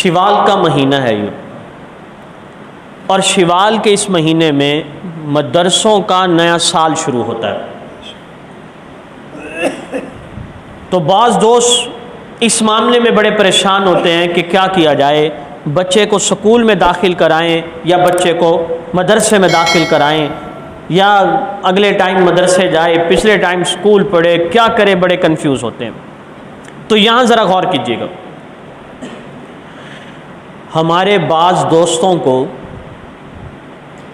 شوال کا مہینہ ہے یہ، اور شوال کے اس مہینے میں مدرسوں کا نیا سال شروع ہوتا ہے۔ تو بعض دوست اس معاملے میں بڑے پریشان ہوتے ہیں کہ کیا کیا جائے، بچے کو سکول میں داخل کرائیں یا بچے کو مدرسے میں داخل کرائیں، یا اگلے ٹائم مدرسے جائے پچھلے ٹائم سکول پڑھے، کیا کرے، بڑے کنفیوز ہوتے ہیں۔ تو یہاں ذرا غور کیجیے گا، ہمارے بعض دوستوں کو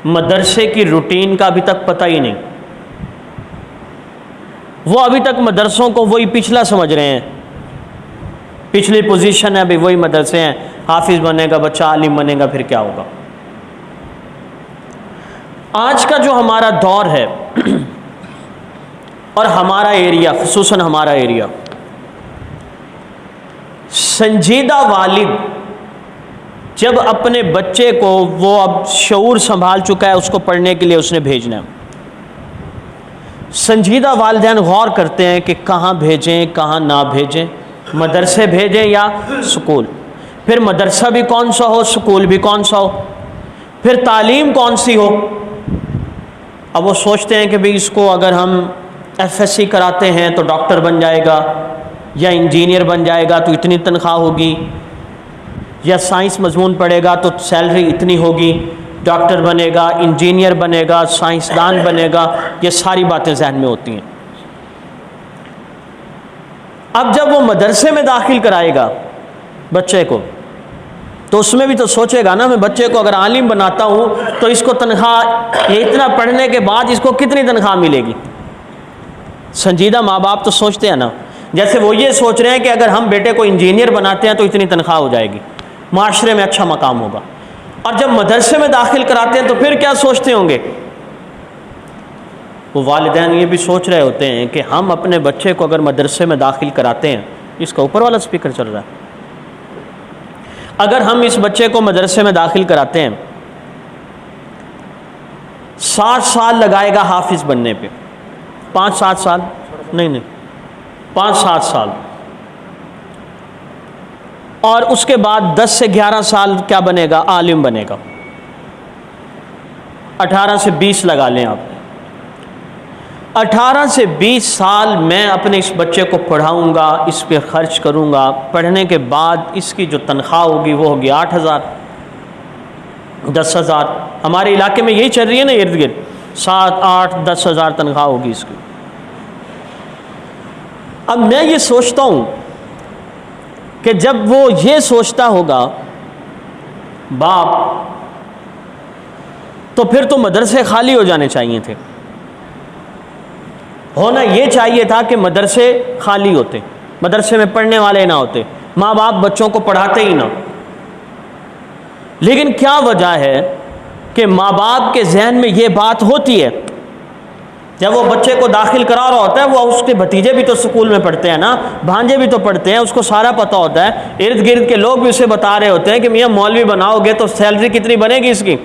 مدرسے کی روٹین کا ابھی تک پتہ ہی نہیں، وہ ابھی تک مدرسوں کو وہی پچھلا سمجھ رہے ہیں، پچھلی پوزیشن ہے، ابھی وہی مدرسے ہیں، حافظ بنے گا بچہ، عالم بنے گا، پھر کیا ہوگا۔ آج کا جو ہمارا دور ہے اور ہمارا ایریا، خصوصاً ہمارا ایریا، سنجیدہ والد جب اپنے بچے کو، وہ اب شعور سنبھال چکا ہے، اس کو پڑھنے کے لیے اس نے بھیجنا ہے، سنجیدہ والدین غور کرتے ہیں کہ کہاں بھیجیں کہاں نہ بھیجیں، مدرسے بھیجیں یا سکول، پھر مدرسہ بھی کون سا ہو، سکول بھی کون سا ہو، پھر تعلیم کون سی ہو۔ اب وہ سوچتے ہیں کہ بھئی اس کو اگر ہم FSC کراتے ہیں تو ڈاکٹر بن جائے گا، یا انجینئر بن جائے گا تو اتنی تنخواہ ہوگی، یا سائنس مضمون پڑھے گا تو سیلری اتنی ہوگی، ڈاکٹر بنے گا، انجینئر بنے گا، سائنسدان بنے گا، یہ ساری باتیں ذہن میں ہوتی ہیں۔ اب جب وہ مدرسے میں داخل کرائے گا بچے کو، تو اس میں بھی تو سوچے گا نا، میں بچے کو اگر عالم بناتا ہوں تو اس کو تنخواہ، یہ اتنا پڑھنے کے بعد اس کو کتنی تنخواہ ملے گی۔ سنجیدہ ماں باپ تو سوچتے ہیں نا، جیسے وہ یہ سوچ رہے ہیں کہ اگر ہم بیٹے کو انجینئر بناتے ہیں تو اتنی تنخواہ ہو جائے گی، معاشرے میں اچھا مقام ہوگا، اور جب مدرسے میں داخل کراتے ہیں تو پھر کیا سوچتے ہوں گے۔ وہ والدین یہ بھی سوچ رہے ہوتے ہیں کہ ہم اپنے بچے کو اگر مدرسے میں داخل کراتے ہیں، اس کا اوپر والا سپیکر چل رہا ہے، اگر ہم اس بچے کو مدرسے میں داخل کراتے ہیں، 60 سال لگائے گا حافظ بننے پہ، 5-7 سال نہیں 5-7 سال، اور اس کے بعد 10 سے 11 سال کیا بنے گا، عالم بنے گا، 18 سے 20 لگا لیں آپ، 18 سے 20 سال میں اپنے اس بچے کو پڑھاؤں گا، اس پہ خرچ کروں گا، پڑھنے کے بعد اس کی جو تنخواہ ہوگی وہ ہوگی 8,000 10,000، ہمارے علاقے میں یہی چل رہی ہے نا، ارد گرد 7, 8, 10,000 تنخواہ ہوگی اس کی۔ اب میں یہ سوچتا ہوں کہ جب وہ یہ سوچتا ہوگا باپ، تو پھر تو مدرسے خالی ہو جانے چاہیے تھے، ہونا یہ چاہیے تھا کہ مدرسے خالی ہوتے، مدرسے میں پڑھنے والے نہ ہوتے، ماں باپ بچوں کو پڑھاتے ہی نہ۔ لیکن کیا وجہ ہے کہ ماں باپ کے ذہن میں یہ بات ہوتی ہے، جب وہ بچے کو داخل کرا رہا ہوتا ہے، وہ اس کے بھتیجے بھی تو سکول میں پڑھتے ہیں نا، بھانجے بھی تو پڑھتے ہیں، اس کو سارا پتہ ہوتا ہے، ارد گرد کے لوگ بھی اسے بتا رہے ہوتے ہیں کہ میاں مولوی بناؤ گے تو سیلری کتنی بنے گی اس کی۔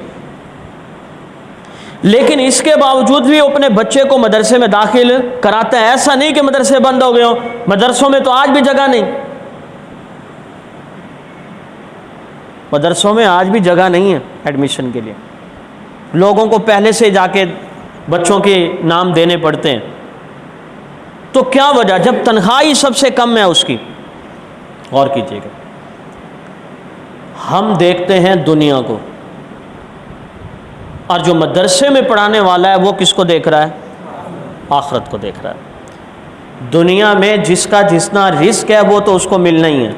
لیکن اس کے باوجود بھی وہ اپنے بچے کو مدرسے میں داخل کراتا ہے۔ ایسا نہیں کہ مدرسے بند ہو گئے ہوں، مدرسوں میں تو آج بھی جگہ نہیں، مدرسوں میں آج بھی جگہ نہیں ہے ایڈمیشن کے لیے، لوگوں کو پہلے سے جا کے بچوں کے نام دینے پڑتے ہیں۔ تو کیا وجہ، جب تنخواہ ہی سب سے کم ہے اس کی۔ غور کیجیے گا، ہم دیکھتے ہیں دنیا کو، اور جو مدرسے میں پڑھانے والا ہے وہ کس کو دیکھ رہا ہے؟ آخرت کو دیکھ رہا ہے۔ دنیا میں جس کا جتنا رزق ہے وہ تو اس کو ملنا ہی ہے،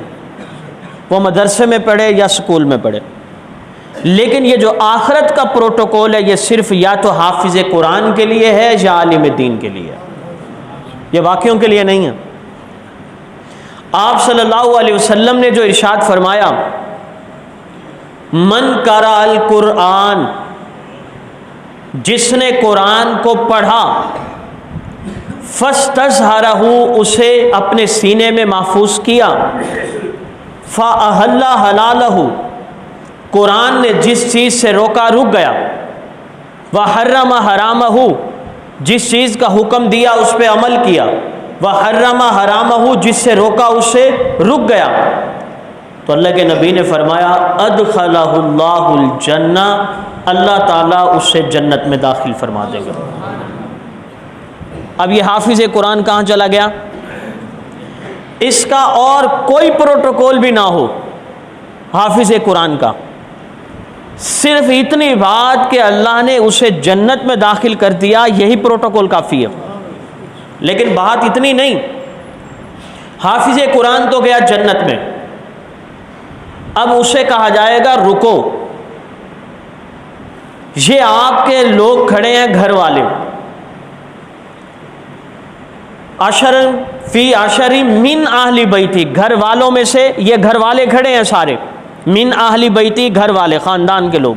وہ مدرسے میں پڑھے یا سکول میں پڑھے، لیکن یہ جو آخرت کا پروٹوکول ہے یہ صرف یا تو حافظ قرآن کے لیے ہے یا عالم دین کے لیے ہے، یہ باقیوں کے لیے نہیں ہے۔ آپ صلی اللہ علیہ وسلم نے جو ارشاد فرمایا، من قرأ القرآن، جس نے قرآن کو پڑھا، فاستظہرہ، اسے اپنے سینے میں محفوظ کیا، فأحل حلالہ، قرآن نے جس چیز سے روکا رک گیا، وحرم حرامہ، جس چیز کا حکم دیا اس پہ عمل کیا، وحرم حرامہ، جس سے روکا اس سے رک گیا، تو اللہ کے نبی نے فرمایا ادخلہ اللہ الجنہ، اللہ تعالیٰ اسے جنت میں داخل فرما دے گا۔ اب یہ حافظ قرآن کہاں چلا گیا؟ اس کا اور کوئی پروٹوکول بھی نہ ہو حافظ قرآن کا، صرف اتنی بات کہ اللہ نے اسے جنت میں داخل کر دیا، یہی پروٹوکول کافی ہے۔ لیکن بات اتنی نہیں، حافظ قرآن تو گیا جنت میں، اب اسے کہا جائے گا رکو، یہ آپ کے لوگ کھڑے ہیں گھر والے، عشر فی عشری من اہل بیتی، گھر والوں میں سے یہ گھر والے کھڑے ہیں سارے، من اہل بیتی گھر والے خاندان کے لوگ،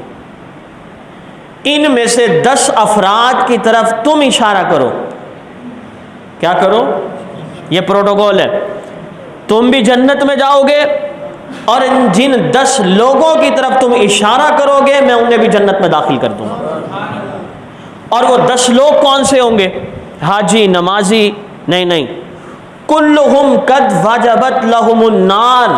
ان میں سے 10 افراد کی طرف تم اشارہ کرو۔ کیا کرو؟ یہ پروٹوکول ہے، تم بھی جنت میں جاؤ گے اور جن 10 لوگوں کی طرف تم اشارہ کرو گے میں انہیں بھی جنت میں داخل کر دوں گا۔ اور وہ 10 لوگ کون سے ہوں گے؟ حاجی، نمازی نہیں، کلہم قد وجبت لہم النار،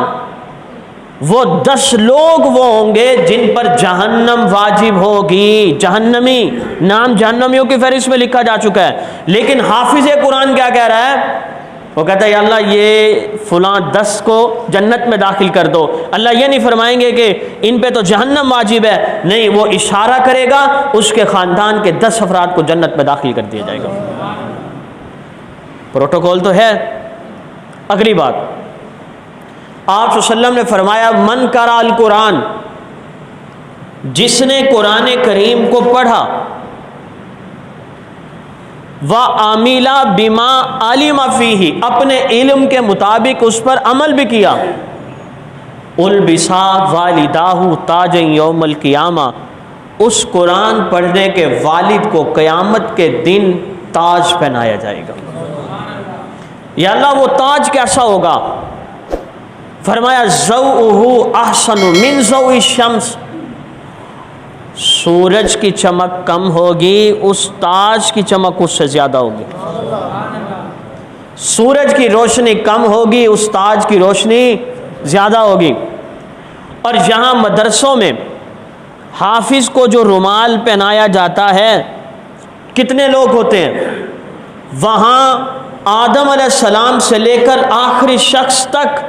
وہ 10 لوگ وہ ہوں گے جن پر جہنم واجب ہوگی، جہنمی، نام جہنمیوں کی فہرست میں لکھا جا چکا ہے۔ لیکن حافظ قرآن کیا کہہ رہا ہے؟ وہ کہتا ہے یا اللہ یہ فلاں 10 کو جنت میں داخل کر دو۔ اللہ یہ نہیں فرمائیں گے کہ ان پہ تو جہنم واجب ہے، نہیں، وہ اشارہ کرے گا، اس کے خاندان کے 10 افراد کو جنت میں داخل کر دیا جائے گا۔ پروٹوکول تو ہے۔ اگلی بات، آپ صلی اللہ علیہ وسلم نے فرمایا من قرأ القرآن، جس نے قرآن کریم کو پڑھا، وَعَمِلَ بِمَا عَلِمَ فِيهِ، اپنے علم کے مطابق اس پر عمل بھی کیا، البسا والداہ تاج یوم القیامہ، اس قرآن پڑھنے کے والد کو قیامت کے دن تاج پہنایا جائے گا۔ یا اللہ وہ تاج کیسا ہوگا؟ فرمایا ضوءہ احسن من ضوء الشمس، سورج کی چمک کم ہوگی، اس تاج کی چمک اس سے زیادہ ہوگی۔ سورج کی روشنی کم ہوگی، اس تاج کی روشنی زیادہ ہوگی۔ اور یہاں مدرسوں میں حافظ کو جو رومال پہنایا جاتا ہے، کتنے لوگ ہوتے ہیں؟ وہاں آدم علیہ السلام سے لے کر آخری شخص تک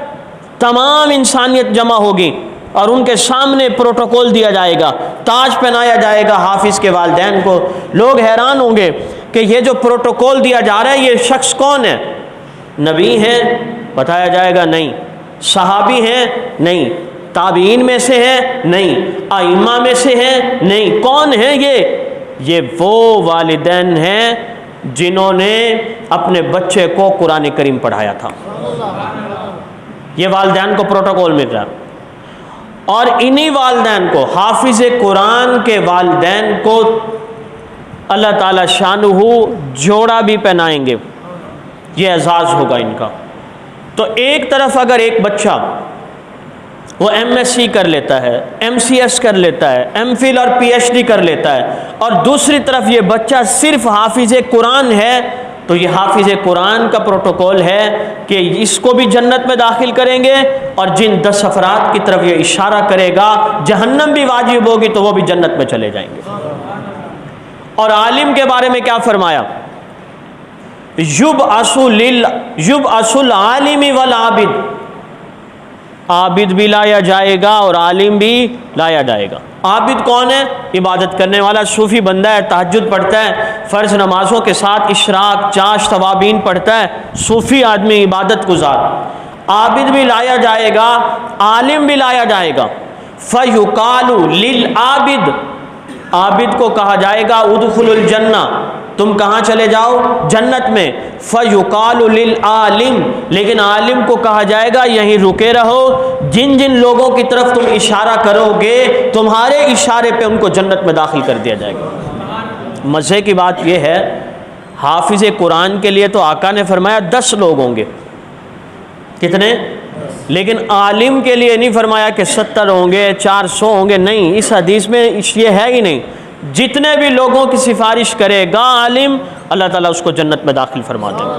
تمام انسانیت جمع ہوگی اور ان کے سامنے پروٹوکول دیا جائے گا، تاج پہنایا جائے گا حافظ کے والدین کو۔ لوگ حیران ہوں گے کہ یہ جو پروٹوکول دیا جا رہا ہے یہ شخص کون ہے؟ نبی ہیں؟ بتایا جائے گا نہیں۔ صحابی ہیں؟ نہیں۔ تابعین میں سے ہیں؟ نہیں۔ ائمہ میں سے ہیں؟ نہیں۔ کون ہیں یہ وہ والدین ہیں جنہوں نے اپنے بچے کو قرآن کریم پڑھایا تھا۔ یہ والدین کو پروٹوکول مل رہا ہے، اور انہی والدین کو، حافظ قرآن کے والدین کو اللہ تعالی شانہ جوڑا بھی پہنائیں گے، یہ اعزاز ہوگا ان کا۔ تو ایک طرف اگر ایک بچہ وہ ایم ایس سی کر لیتا ہے، ایم سی ایس کر لیتا ہے، ایم فل اور پی ایچ ڈی کر لیتا ہے، اور دوسری طرف یہ بچہ صرف حافظ قرآن ہے، تو یہ حافظ قرآن کا پروٹوکول ہے کہ اس کو بھی جنت میں داخل کریں گے، اور جن 10 افراد کی طرف یہ اشارہ کرے گا جہنم بھی واجب ہوگی تو وہ بھی جنت میں چلے جائیں گے۔ اور عالم کے بارے میں کیا فرمایا؟ یبعث العالم والعابد، عابد بھی لایا جائے گا اور عالم بھی لایا جائے گا۔ عابد کون ہے؟ عبادت کرنے والا صوفی بندہ ہے، تہجد پڑھتا ہے، فرض نمازوں کے ساتھ اشراق، چاش، توابین پڑھتا ہے، صوفی آدمی، عبادت گزار۔ عابد بھی لایا جائے گا، عالم بھی لایا جائے گا۔ فَيُقَالُ لِلْعَابِدِ، عابد کو کہا جائے گا ادخل الجنہ، تم کہاں چلے جاؤ؟ جنت میں۔ فَيُقَالُ لِلْعَالِمِ، لیکن عالم کو کہا جائے گا یہیں رکے رہو، جن جن لوگوں کی طرف تم اشارہ کرو گے تمہارے اشارے پہ ان کو جنت میں داخل کر دیا جائے گا۔ مزے کی بات یہ ہے، حافظ قرآن کے لیے تو آقا نے فرمایا 10 لوگ ہوں گے، کتنے؟ لیکن عالم کے لیے نہیں فرمایا کہ 70 ہوں گے، 400 ہوں گے، نہیں، اس حدیث میں یہ ہے ہی نہیں۔ جتنے بھی لوگوں کی سفارش کرے گا عالم، اللہ تعالیٰ اس کو جنت میں داخل فرما دے گا۔